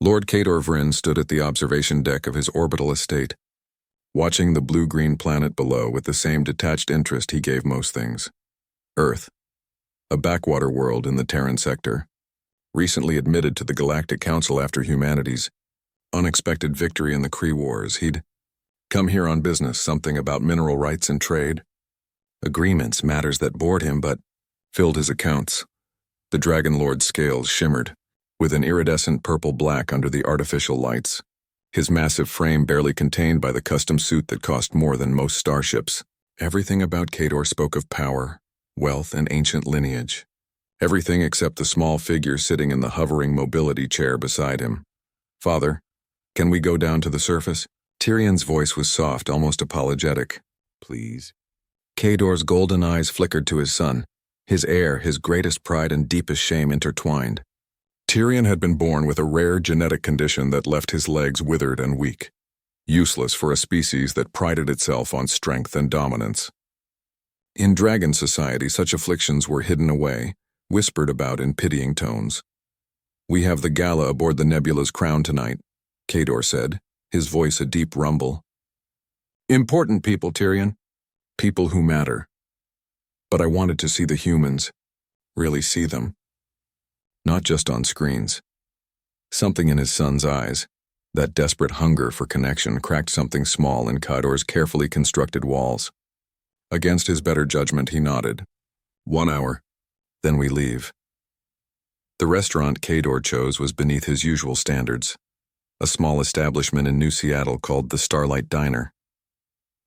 Lord Kador Vryn stood at the observation deck of his orbital estate, watching the blue-green planet below with the same detached interest he gave most things. Earth, a backwater world in the Terran sector, recently admitted to the Galactic Council after humanity's unexpected victory in the Kree Wars. He'd come here on business, something about mineral rights and trade. Agreements, matters that bored him but filled his accounts. The Dragon Lord's scales shimmered, with an iridescent purple-black under the artificial lights, his massive frame barely contained by the custom suit that cost more than most starships. Everything about Kador spoke of power, wealth, and ancient lineage. Everything except the small figure sitting in the hovering mobility chair beside him. "Father, can we go down to the surface?" Tyrion's voice was soft, almost apologetic. "Please." Kador's golden eyes flickered to his son, his heir, his greatest pride and deepest shame intertwined. Tyrion had been born with a rare genetic condition that left his legs withered and weak, useless for a species that prided itself on strength and dominance. In dragon society, such afflictions were hidden away, whispered about in pitying tones. "We have the gala aboard the Nebula's crown tonight," Kador said, his voice a deep rumble. "Important people, Tyrion. People who matter. But I wanted to see the humans, really see them. Not just on screens." Something in his son's eyes, that desperate hunger for connection, cracked something small in Kador's carefully constructed walls. Against his better judgment, he nodded. 1 hour. Then we leave." The restaurant Kador chose was beneath his usual standards, a small establishment in New Seattle called the Starlight Diner.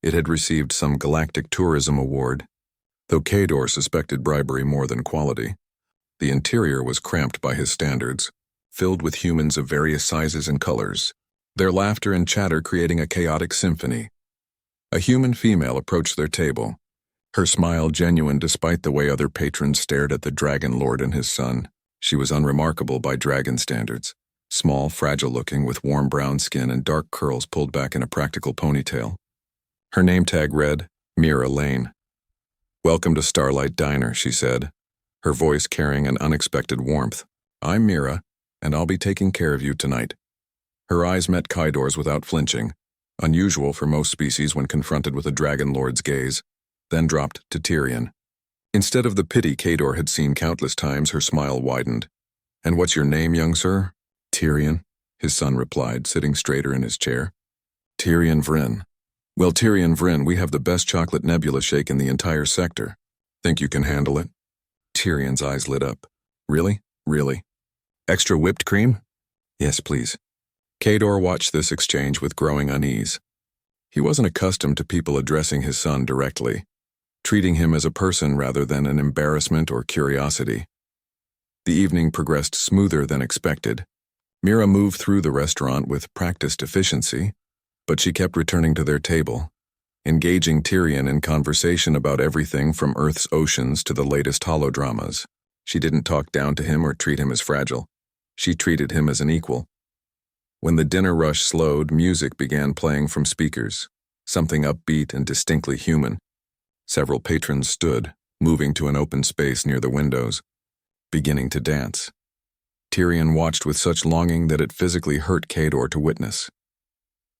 It had received some galactic tourism award, though Kador suspected bribery more than quality. The interior was cramped by his standards, filled with humans of various sizes and colors, their laughter and chatter creating a chaotic symphony. A human female approached their table, her smile genuine despite the way other patrons stared at the Dragon Lord and his son. She was unremarkable by dragon standards, small, fragile-looking with warm brown skin and dark curls pulled back in a practical ponytail. Her name tag read, Mira Lane. "Welcome to Starlight Diner," she said, her voice carrying an unexpected warmth. "I'm Mira, and I'll be taking care of you tonight." Her eyes met Kador's without flinching, unusual for most species when confronted with a Dragon Lord's gaze, then dropped to Tyrion. Instead of the pity Kador had seen countless times, her smile widened. "And what's your name, young sir?" "Tyrion," his son replied, sitting straighter in his chair. "Tyrion Vryn. Well, Tyrion Vryn, we have the best chocolate nebula shake in the entire sector. Think you can handle it?" Tyrion's eyes lit up. "Really? Really? Extra whipped cream?" "Yes, please." Kador watched this exchange with growing unease. He wasn't accustomed to people addressing his son directly, treating him as a person rather than an embarrassment or curiosity. The evening progressed smoother than expected. Mira moved through the restaurant with practiced efficiency, but she kept returning to their table, engaging Tyrion in conversation about everything from Earth's oceans to the latest holodramas. She didn't talk down to him or treat him as fragile. She treated him as an equal. When the dinner rush slowed, music began playing from speakers, something upbeat and distinctly human. Several patrons stood, moving to an open space near the windows, beginning to dance. Tyrion watched with such longing that it physically hurt Kador to witness.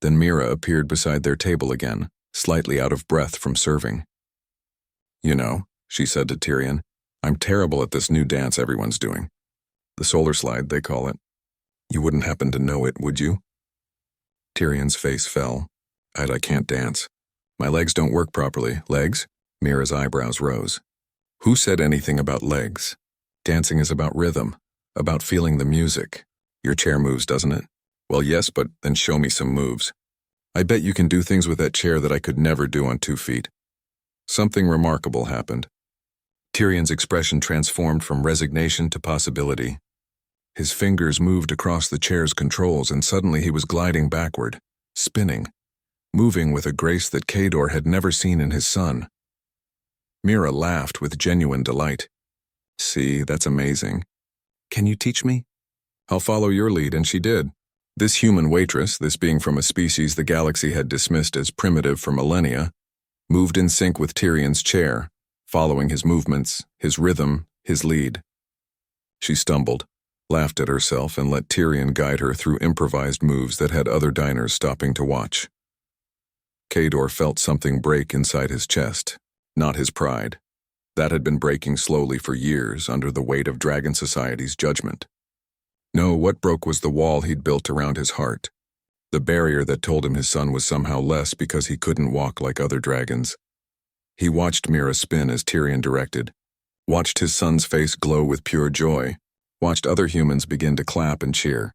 Then Mira appeared beside their table again, slightly out of breath from serving. "You know," she said to Tyrion, "I'm terrible at this new dance everyone's doing. The solar slide, they call it. You wouldn't happen to know it, would you?" Tyrion's face fell. I can't dance. My legs don't work properly." "Legs?" Mira's eyebrows rose. "Who said anything about legs? Dancing is about rhythm, about feeling the music. Your chair moves, doesn't it? Well, yes, but then show me some moves. I bet you can do things with that chair that I could never do on 2 feet." Something remarkable happened. Tyrion's expression transformed from resignation to possibility. His fingers moved across the chair's controls, and suddenly he was gliding backward, spinning, moving with a grace that Kador had never seen in his son. Mira laughed with genuine delight. "See, that's amazing. Can you teach me?" "I'll follow your lead," and she did. This human waitress, this being from a species the galaxy had dismissed as primitive for millennia, moved in sync with Tyrion's chair, following his movements, his rhythm, his lead. She stumbled, laughed at herself, and let Tyrion guide her through improvised moves that had other diners stopping to watch. Kador felt something break inside his chest, not his pride. That had been breaking slowly for years under the weight of Dragon Society's judgment. No, what broke was the wall he'd built around his heart, the barrier that told him his son was somehow less because he couldn't walk like other dragons. He watched Mira spin as Tyrion directed, watched his son's face glow with pure joy, watched other humans begin to clap and cheer,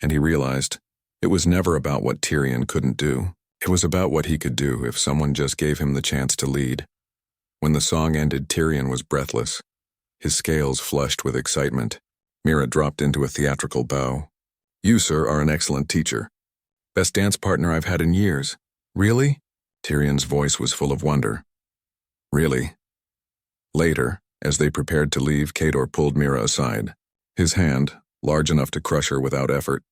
and he realized it was never about what Tyrion couldn't do. It was about what he could do if someone just gave him the chance to lead. When the song ended, Tyrion was breathless, his scales flushed with excitement. Mira dropped into a theatrical bow. "You, sir, are an excellent teacher. Best dance partner I've had in years." "Really?" Tyrion's voice was full of wonder. "Really?" Later, as they prepared to leave, Kador pulled Mira aside. His hand, large enough to crush her without effort,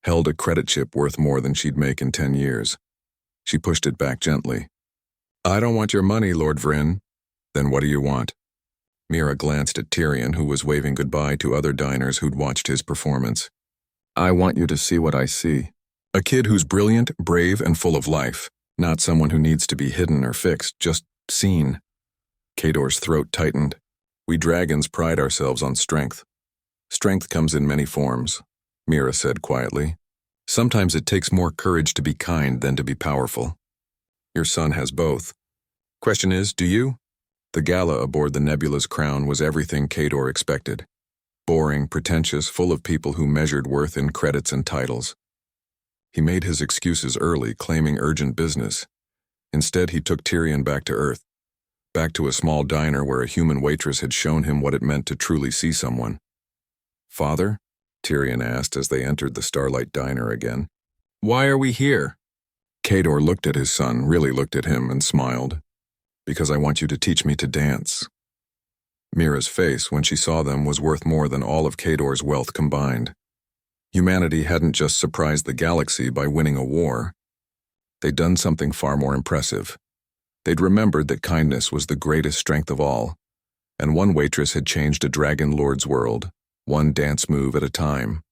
held a credit chip worth more than she'd make in 10 years. She pushed it back gently. "I don't want your money, Lord Vryn." "Then what do you want?" Mira glanced at Tyrion, who was waving goodbye to other diners who'd watched his performance. "I want you to see what I see. A kid who's brilliant, brave, and full of life. Not someone who needs to be hidden or fixed, just seen." Kador's throat tightened. "We dragons pride ourselves on strength. Strength comes in many forms," Mira said quietly. "Sometimes it takes more courage to be kind than to be powerful. Your son has both. Question is, do you?" The gala aboard the Nebula's crown was everything Kador expected. Boring, pretentious, full of people who measured worth in credits and titles. He made his excuses early, claiming urgent business. Instead, he took Tyrion back to Earth, back to a small diner where a human waitress had shown him what it meant to truly see someone. "Father?" Tyrion asked as they entered the Starlight Diner again. "Why are we here?" Kador looked at his son, really looked at him, and smiled. "Because I want you to teach me to dance." Mira's face, when she saw them, was worth more than all of Kador's wealth combined. Humanity hadn't just surprised the galaxy by winning a war. They'd done something far more impressive. They'd remembered that kindness was the greatest strength of all, and one waitress had changed a dragon lord's world, one dance move at a time.